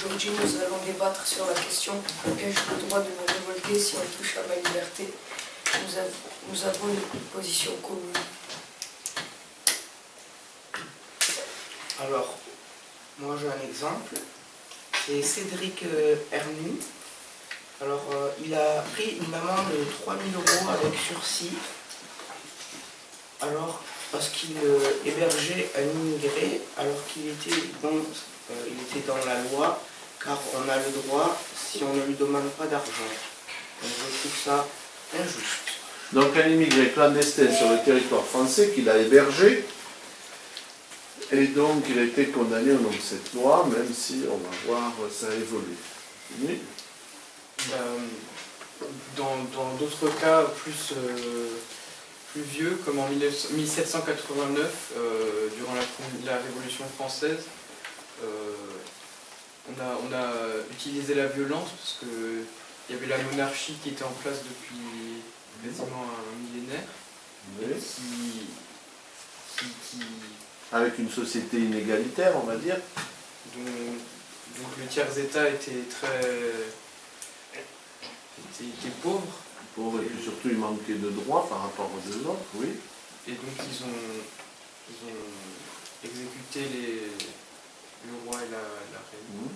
Aujourd'hui, nous allons débattre sur la question ai-je le droit de me révolter si on touche à ma liberté? Nous avons une position commune. Alors, moi j'ai un exemple. C'est Cédric Hernu. Alors, il a pris une amende de 3 000 € avec sursis. Alors, parce qu'il hébergeait un immigré, alors qu'il était il était dans la loi, car on a le droit si on ne lui demande pas d'argent. Donc je trouve ça injuste. Donc un immigré clandestin sur le territoire français qu'il a hébergé, et donc il a été condamné au nom de cette loi, même si on va voir ça évoluer. Oui. Dans d'autres cas plus vieux, comme en 1789, durant la Révolution française, on a utilisé la violence parce qu'il y avait la monarchie qui était en place depuis quasiment un millénaire, Oui. qui Avec une société inégalitaire, on va dire. donc le tiers-état était pauvre. Pauvre, et puis surtout il manquait de droits par rapport aux deux autres, oui. Et donc ils ont exécuté le roi et la reine.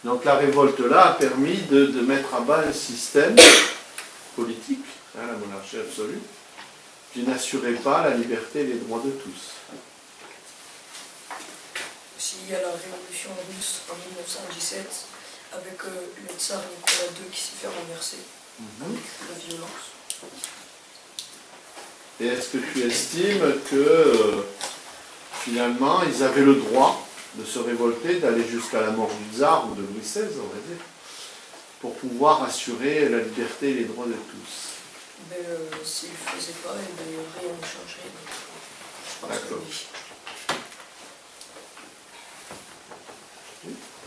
Donc la révolte là a permis de mettre à bas un système politique, la monarchie absolue, qui n'assurait pas la liberté et les droits de tous. Aussi, il y a la révolution russe en 1917 avec le tsar Nicolas II qui s'est fait renverser avec la violence. Et est-ce que tu estimes que finalement ils avaient le droit de se révolter, d'aller jusqu'à la mort du tsar ou de Louis XVI, on va dire, pour pouvoir assurer la liberté et les droits de tous? Mais s'ils ne le faisaient pas, rien ne changerait. Je pense que oui.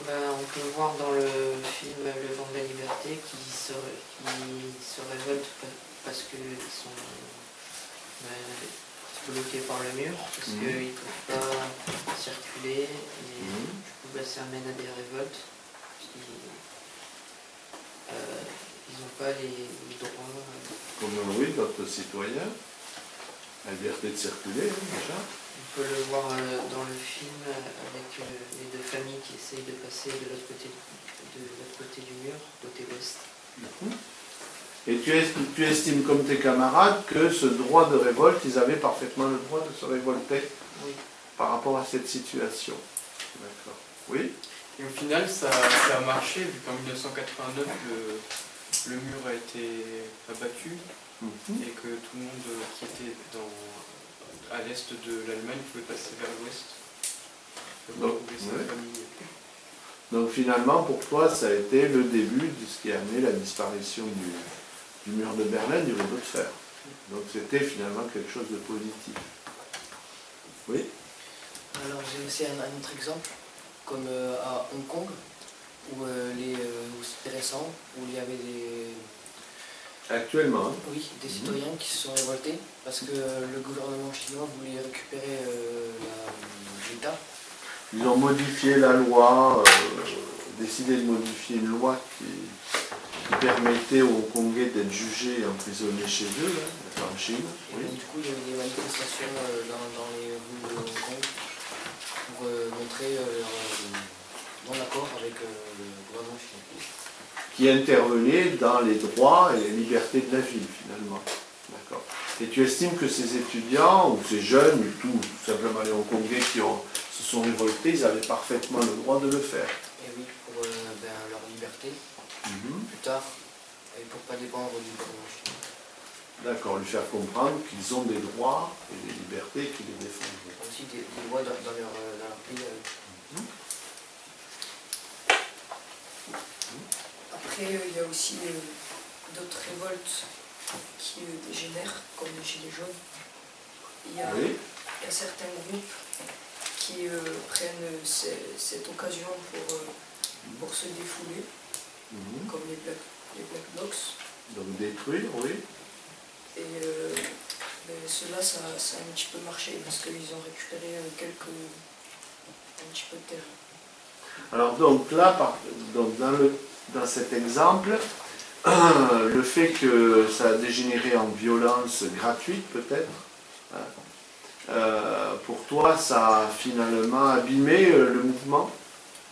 On peut voir dans le film Le Vent de la Liberté qui se révoltent parce qu'ils sont bloqués par le mur, parce qu'ils ne peuvent pas circuler, et du coup ça amène à des révoltes. Ils n'ont pas les droits. Comme oui, d'autres citoyens, la liberté de circuler, déjà. On peut le voir dans le film avec les deux familles qui essayent de passer de l'autre côté du mur, côté ouest. Et tu estimes comme tes camarades que ce droit de révolte, ils avaient parfaitement le droit de se révolter par rapport à cette situation. D'accord. Oui. Et au final, ça a marché, vu qu'en 1989, le mur a été abattu et que tout le monde qui était à l'est de l'Allemagne pouvait passer vers l'ouest. Donc finalement, pour toi, ça a été le début de ce qui a amené la disparition du mur de Berlin, du rideau de fer. Donc c'était finalement quelque chose de positif. Oui. Alors j'ai aussi un autre exemple, comme à Hong Kong, où c'était récent, où il y avait Actuellement. Oui, des citoyens qui se sont révoltés parce que le gouvernement chinois voulait récupérer l'État. Ils ont modifié la loi, décidé de modifier une loi qui permettait aux Hongkongais d'être jugés et emprisonnés chez eux, en Chine. Et donc, du coup, il y a eu des manifestations dans les rues de Hong Kong pour montrer leur non-accord avec le gouvernement chinois. Qui intervenait dans les droits et les libertés de la ville, finalement. D'accord. Et tu estimes que ces étudiants, ou ces jeunes, ou tout simplement les Hongkongais qui se sont révoltés, ils avaient parfaitement le droit de le faire? Et oui, pour leur liberté, plus tard, et pour ne pas dépendre du gouvernement chinois. D'accord, lui faire comprendre qu'ils ont des droits et des libertés qui les défendent. Aussi des droits dans leur pays. Après, il y a aussi d'autres révoltes qui dégénèrent, comme les Gilets jaunes. Il y a certains groupes qui prennent cette occasion pour se défouler, comme les Black Blocs. Donc détruire, oui. Et cela, ça a un petit peu marché parce qu'ils ont récupéré un petit peu de terrain. Alors donc là, dans cet exemple, le fait que ça a dégénéré en violence gratuite peut-être, pour toi ça a finalement abîmé le mouvement?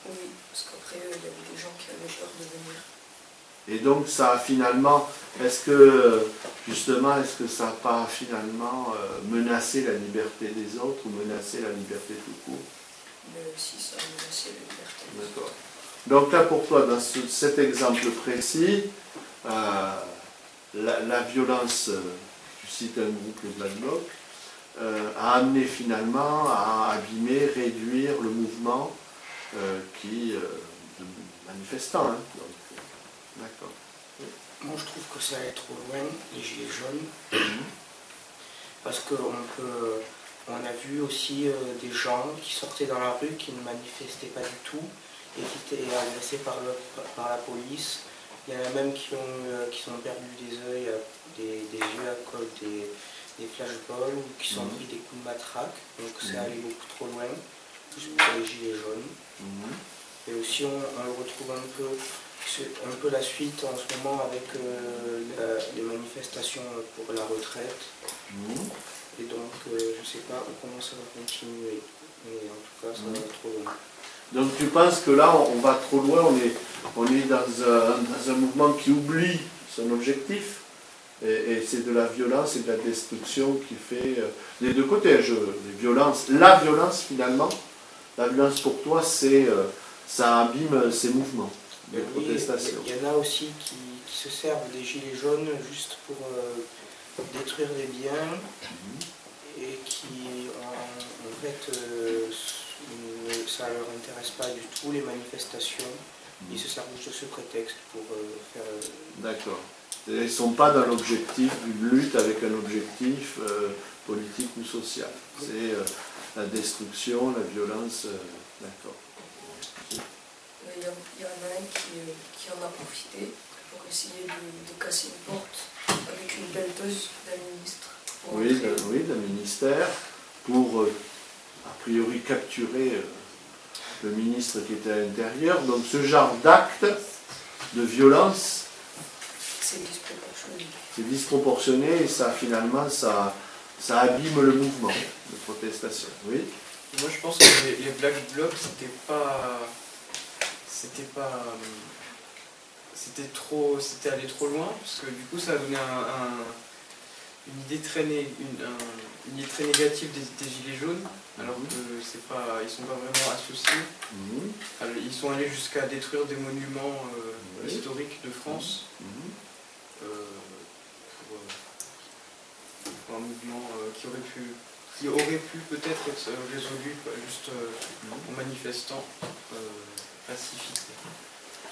Oui, parce qu'après, il y avait des gens qui avaient peur de venir. Et donc ça a finalement, est-ce que ça n'a pas finalement menacé la liberté des autres ou menacé la liberté tout court? Mais aussi, ça a menacé la liberté. D'accord. Donc là pour toi, dans cet exemple précis, la violence, tu cites un groupe, le Black Bloc, a amené finalement à abîmer, réduire le mouvement de manifestants. Hein. D'accord. Moi je trouve que ça allait trop loin, les gilets jaunes, parce on a vu aussi des gens qui sortaient dans la rue, qui ne manifestaient pas du tout, et qui étaient agressés par la police. Il y en a même qui ont perdu des yeux à cause des flashballs, ou qui sont pris des coups de matraque, donc c'est allé beaucoup trop loin, juste pour les gilets jaunes. Et aussi on le retrouve c'est un peu la suite en ce moment avec les manifestations pour la retraite. Et donc, je ne sais pas comment ça va continuer. Mais en tout cas, ça va trop loin. Donc tu penses que là, on va trop loin, on est dans un mouvement qui oublie son objectif, et c'est de la violence et de la destruction qui fait des deux côtés. La violence finalement, la violence pour toi, ça abîme ces mouvements de protestation. Il y en a aussi qui se servent des gilets jaunes juste pour détruire des biens et qui en fait ça ne leur intéresse pas du tout les manifestations. Ils se servent juste de ce prétexte pour faire... D'accord. Ils ne sont pas dans l'objectif d'une lutte avec un objectif politique ou social. C'est la destruction, la violence. D'accord. Il y en a un qui en a profité pour essayer de casser une porte avec une pelleteuse d'un ministre. Oui, d'un ministère, pour a priori capturer le ministre qui était à l'intérieur. Donc ce genre d'acte de violence, c'est disproportionné. C'est disproportionné et finalement ça abîme le mouvement de protestation. Oui. Moi je pense que les Black Blocs c'était allé trop loin, parce que du coup ça a donné une idée très négative des gilets jaunes, alors que ils sont pas vraiment associés. Alors, ils sont allés jusqu'à détruire des monuments historiques de France pour un mouvement qui aurait pu peut-être être résolu juste en manifestant pacifiquement.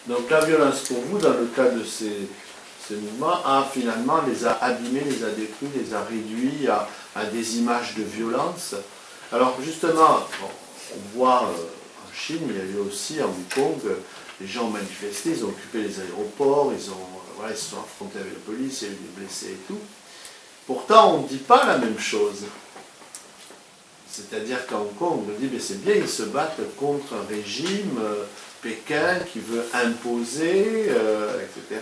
Donc la violence pour vous, dans le cas de ces mouvements, les a abîmés, les a détruits, les a réduits à des images de violence. Alors justement, on voit en Chine, il y a eu aussi, en Hong Kong, les gens ont manifesté, ils ont occupé les aéroports, ils se sont affrontés avec la police, il y a eu des blessés et tout. Pourtant, on ne dit pas la même chose. C'est-à-dire qu'à Hong Kong, on dit, mais c'est bien, ils se battent contre un régime, Pékin, qui veut imposer, etc.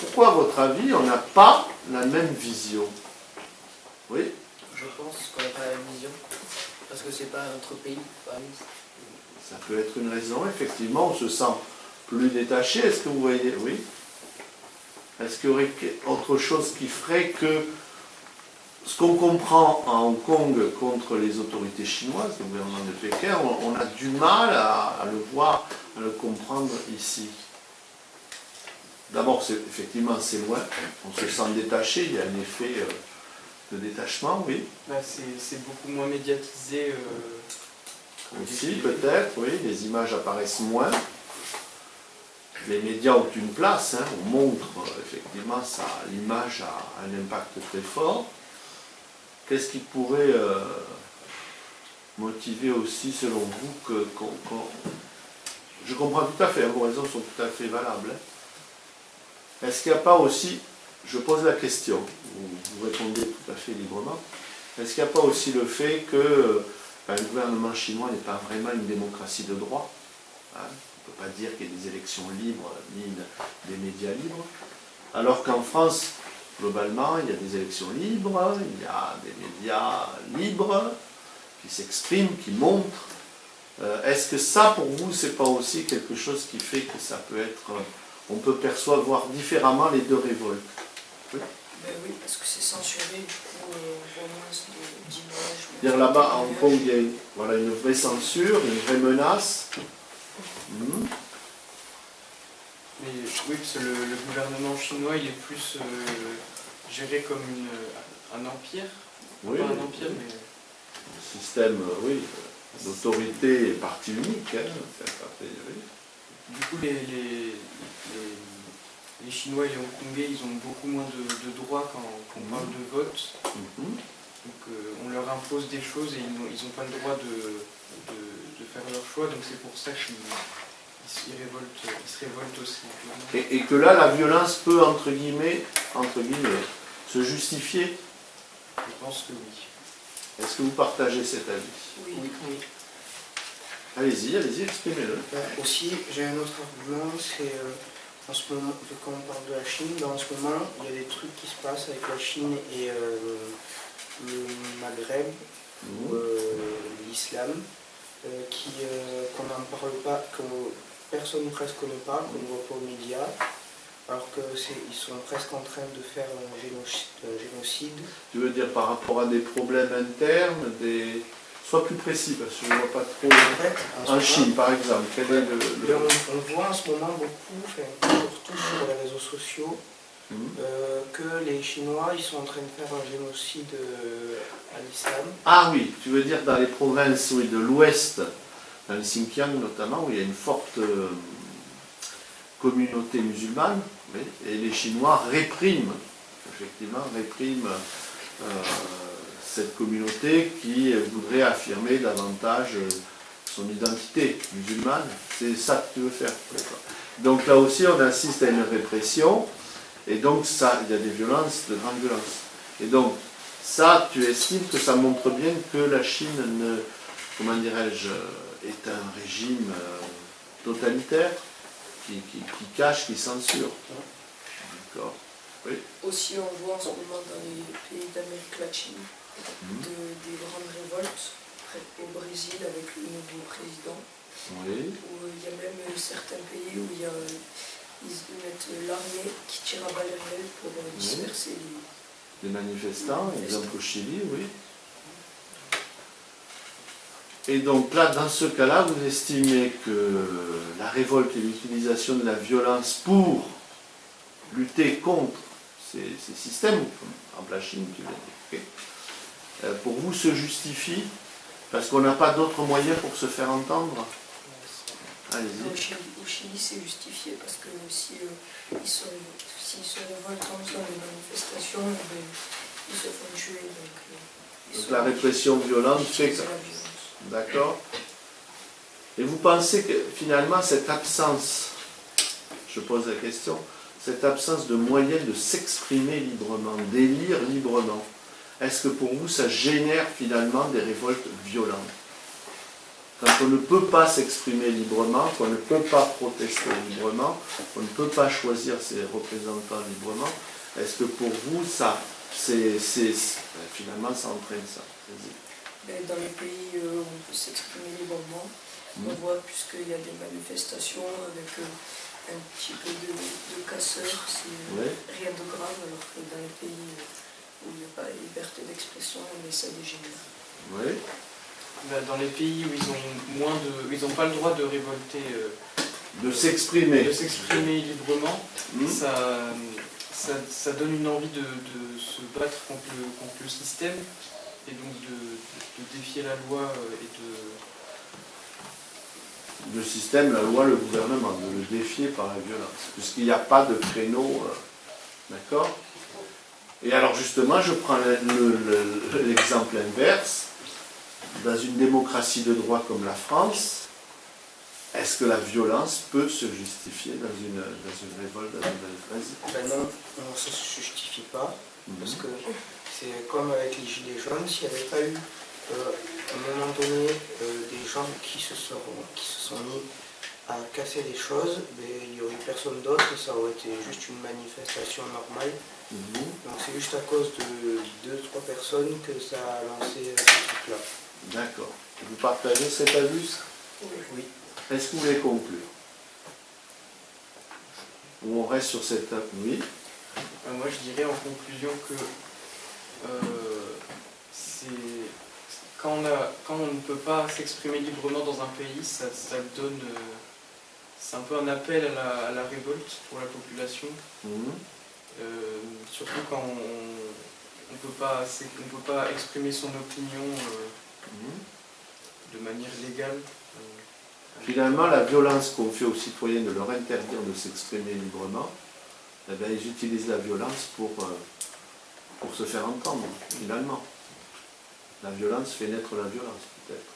Pourquoi, à votre avis, on n'a pas la même vision? Oui? Je pense qu'on n'a pas la même vision, parce que c'est pas notre pays, pas nous. Ça peut être une raison, effectivement, on se sent plus détaché. Est-ce que vous voyez? Oui? Est-ce qu'il y aurait autre chose qui ferait que ce qu'on comprend à Hong Kong contre les autorités chinoises, le gouvernement de Pékin, on a du mal à le voir, à le comprendre ici? D'abord, effectivement, c'est loin, on se sent détaché, il y a un effet de détachement, oui. C'est beaucoup moins médiatisé. Aussi, peut-être, oui, les images apparaissent moins. Les médias ont une place, hein, on montre, effectivement, l'image a un impact très fort. Qu'est-ce qui pourrait motiver aussi, selon vous, je comprends tout à fait, vos raisons sont tout à fait valables. Hein. Est-ce qu'il n'y a pas aussi, je pose la question, vous répondez tout à fait librement, est-ce qu'il n'y a pas aussi le fait que le gouvernement chinois n'est pas vraiment une démocratie de droit? Hein. On ne peut pas dire qu'il y ait des élections libres ni des médias libres. Alors qu'en France, globalement, il y a des élections libres, il y a des médias libres qui s'expriment, qui montrent. Est-ce que ça, pour vous, c'est pas aussi quelque chose qui fait que ça peut être... on peut percevoir différemment les deux révoltes? Oui. Ben oui, parce que c'est censuré, du coup, on voit moins d'images. Dire là-bas, à Hong Kong, il y a voilà, une vraie censure, une vraie menace. Mais oui, parce que le gouvernement chinois, il est plus géré comme un empire. Oui, Pas un empire, mais... un système, oui, d'autorité parti unique. Hein, oui. Du coup, les Chinois et les Hongkongais, ils ont beaucoup moins de droits quand on parle de vote. Donc on leur impose des choses et ils n'ont pas le droit de faire leur choix. Donc c'est pour ça qu'ils se révoltent aussi. Et que là, la violence peut, entre guillemets, se justifier. Je pense que oui. Est-ce que vous partagez cet avis? Oui. Oui. Allez-y, exprimez-le. Aussi, j'ai un autre argument, c'est en ce moment, vu qu'on parle de la Chine, en ce moment, il y a des trucs qui se passent avec la Chine et le Maghreb, ou l'islam, qu'on n'en parle pas, que personne presque ne parle, qu'on ne voit pas aux médias, alors qu'ils sont presque en train de faire un génocide. Tu veux dire par rapport à des problèmes internes, Sois plus précis, parce que je ne vois pas trop... En fait, en Chine, par exemple, quel est on voit en ce moment beaucoup, surtout sur les réseaux sociaux, que les Chinois, ils sont en train de faire un génocide à l'islam. Ah oui, tu veux dire dans les provinces de l'Ouest, dans le Xinjiang notamment, où il y a une forte communauté musulmane, oui, et les Chinois répriment cette communauté qui voudrait affirmer davantage son identité musulmane. C'est ça que tu veux faire. Donc là aussi, on assiste à une répression, et donc ça, il y a des violences, de grandes violences. Et donc, ça, tu estimes que ça montre bien que la Chine, comment dirais-je, est un régime totalitaire, qui cache, qui censure. D'accord. Oui. Aussi, on voit en ce moment dans les pays d'Amérique latine des grandes révoltes au Brésil avec le nouveau président. Oui. Où il y a même certains pays où ils mettent l'armée qui tire à balles réelles pour disperser les manifestants, exemple au Chili, oui. Et donc là, dans ce cas-là, vous estimez que la révolte et l'utilisation de la violence pour lutter contre ces systèmes, comme la Chine, tu l'as dit, okay, pour vous se justifie parce qu'on n'a pas d'autres moyens pour se faire entendre? Allez-y. Au Chili, c'est justifié parce que s'ils se révoltent comme ça dans les manifestations, ils se font tuer. Donc la répression violente fait que... D'accord. Et vous pensez que finalement cette absence, je pose la question, cette absence de moyens de s'exprimer librement, d'élire librement, est-ce que pour vous ça génère finalement des révoltes violentes? Quand on ne peut pas s'exprimer librement, qu'on ne peut pas protester librement, qu'on ne peut pas choisir ses représentants librement, est-ce que pour vous ça, finalement ça entraîne ça? Dans les pays où on peut s'exprimer librement, on voit puisqu'il y a des manifestations avec un petit peu de casseurs, c'est rien de grave, alors que dans les pays où il n'y a pas de liberté d'expression, mais ça dégénère. Oui. Dans les pays où ils n'ont pas le droit de révolter, de s'exprimer librement, ça donne une envie de se battre contre le système et donc de défier la loi et le système, la loi, le gouvernement, de le défier par la violence, puisqu'il n'y a pas de créneau, d'accord? Et alors justement, je prends l'exemple inverse. Dans une démocratie de droit comme la France, est-ce que la violence peut se justifier dans une révolte, dans une révolte? Non, ça ne se justifie pas, parce que c'est comme avec les Gilets jaunes, s'il n'y avait pas eu à un moment donné des gens qui se sont mis à casser des choses, mais il n'y aurait personne d'autre et ça aurait été juste une manifestation normale. Donc c'est juste à cause de 2-3 personnes que ça a lancé ce truc-là. D'accord. Vous partagez cet avis? Oui. Est-ce que vous voulez conclure? Ou on reste sur cette... Oui. Moi je dirais en conclusion que quand on ne peut pas s'exprimer librement dans un pays, ça donne... c'est un peu un appel à la révolte pour la population. Surtout quand on peut pas exprimer son opinion de manière légale. Finalement, la violence qu'on fait aux citoyens de leur interdire de s'exprimer librement, eh bien, ils utilisent la violence pour se faire entendre, finalement. La violence fait naître la violence, peut-être.